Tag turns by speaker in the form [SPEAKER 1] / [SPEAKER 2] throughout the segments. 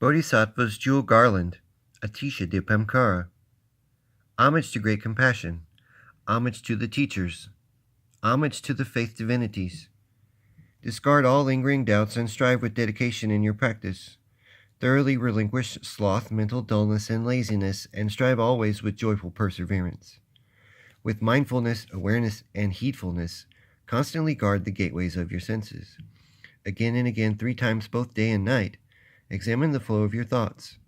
[SPEAKER 1] Bodhisattva's jewel garland, Atisha Dipamkara. Homage to great compassion, homage to the teachers, homage to the faith divinities. Discard all lingering doubts and strive with dedication in your practice. Thoroughly relinquish sloth, mental dullness, and laziness, and strive always with joyful perseverance. With mindfulness, awareness, and heedfulness, constantly guard the gateways of your senses. Again and again, 3 times both day and night, examine the flow of your thoughts.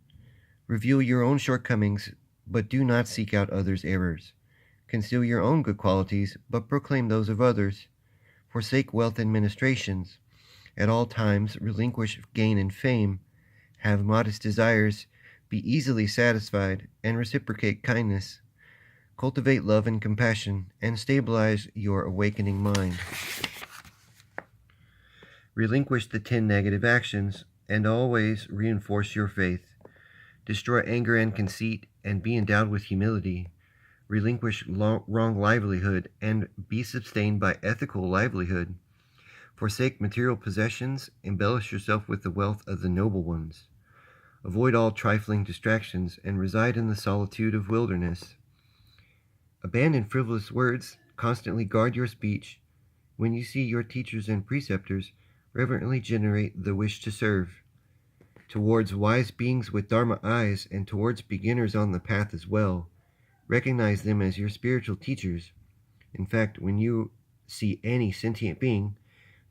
[SPEAKER 1] Reveal your own shortcomings, but do not seek out others' errors. Conceal your own good qualities, but proclaim those of others. Forsake wealth and ministrations. At all times, relinquish gain and fame. Have modest desires. Be easily satisfied, and reciprocate kindness. Cultivate love and compassion, and stabilize your awakening mind. Relinquish the 10 negative actions, and always reinforce your faith. Destroy anger and conceit, and be endowed with humility. Relinquish wrong livelihood, and be sustained by ethical livelihood. Forsake material possessions, embellish yourself with the wealth of the noble ones. Avoid all trifling distractions, and reside in the solitude of wilderness. Abandon frivolous words, constantly guard your speech. When you see your teachers and preceptors, reverently generate the wish to serve. Towards wise beings with Dharma eyes, and towards beginners on the path as well, recognize them as your spiritual teachers. In fact, when you see any sentient being,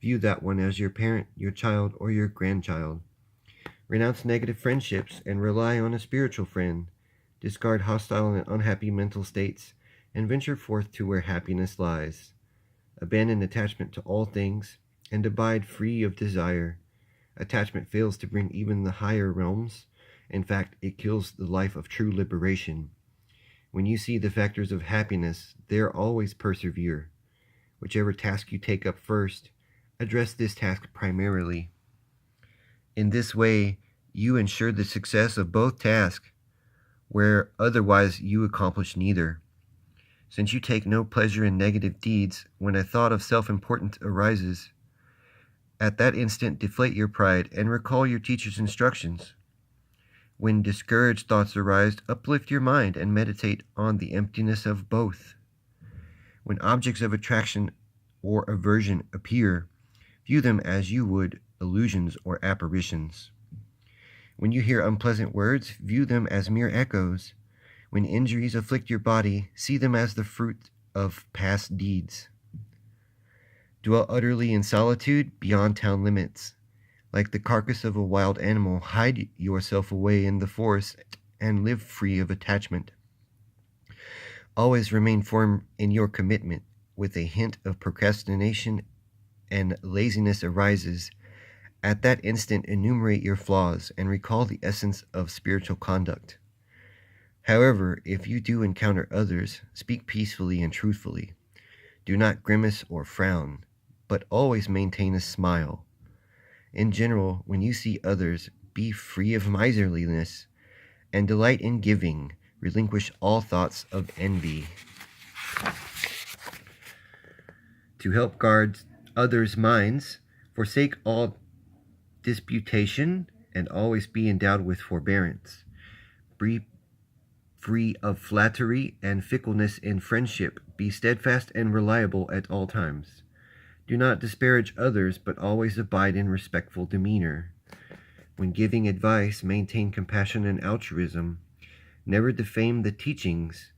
[SPEAKER 1] view that one as your parent, your child, or your grandchild. Renounce negative friendships and rely on a spiritual friend. Discard hostile and unhappy mental states, and venture forth to where happiness lies. Abandon attachment to all things, and abide free of desire. Attachment fails to bring even the higher realms. In fact, it kills the life of true liberation. When you see the factors of happiness, there always persevere. Whichever task you take up first, address this task primarily. In this way, you ensure the success of both tasks, where otherwise you accomplish neither. Since you take no pleasure in negative deeds, when a thought of self-importance arises, at that instant deflate your pride and recall your teacher's instructions. When discouraged thoughts arise, uplift your mind and meditate on the emptiness of both. When objects of attraction or aversion appear, view them as you would illusions or apparitions. When you hear unpleasant words, view them as mere echoes. When injuries afflict your body, see them as the fruit of past deeds. Dwell utterly in solitude beyond town limits. Like the carcass of a wild animal, hide yourself away in the forest and live free of attachment. Always remain firm in your commitment. With a hint of procrastination and laziness arises, at that instant enumerate your flaws and recall the essence of spiritual conduct. However, if you do encounter others, speak peacefully and truthfully. Do not grimace or frown, but always maintain a smile. In general, when you see others, be free of miserliness and delight in giving. Relinquish all thoughts of envy. To help guard others' minds, forsake all disputation and always be endowed with forbearance. Be free of flattery and fickleness in friendship. Be steadfast and reliable at all times. Do not disparage others, but always abide in respectful demeanor. When giving advice, maintain compassion and altruism. Never defame the teachings.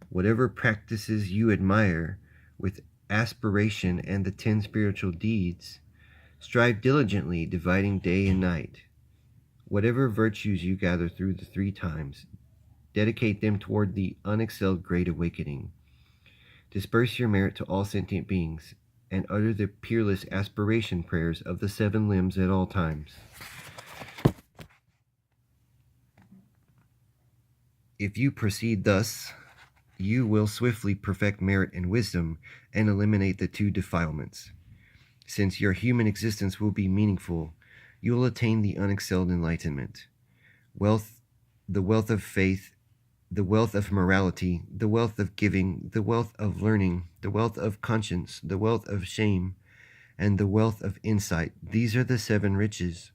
[SPEAKER 1] Whatever practices you admire, with aspiration and the 10 spiritual deeds, strive diligently, dividing day and night. Whatever virtues you gather through the 3 times, dedicate them toward the unexcelled great awakening. Disperse your merit to all sentient beings, and utter the peerless aspiration prayers of the 7 limbs at all times. If you proceed thus, you will swiftly perfect merit and wisdom and eliminate the 2 defilements. Since your human existence will be meaningful, you will attain the unexcelled enlightenment. The wealth of faith, the wealth of morality, the wealth of giving, the wealth of learning, the wealth of conscience, the wealth of shame, and the wealth of insight. These are the 7 riches.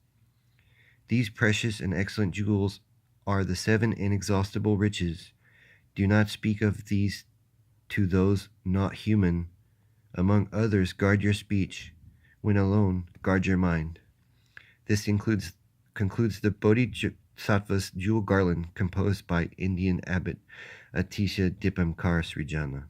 [SPEAKER 1] These precious and excellent jewels are the 7 inexhaustible riches. Do not speak of these to those not human. Among others, guard your speech. When alone, guard your mind. This concludes the Bodhisattva's Jewel Garland, composed by Indian abbot Atisha Dipankar Srijana.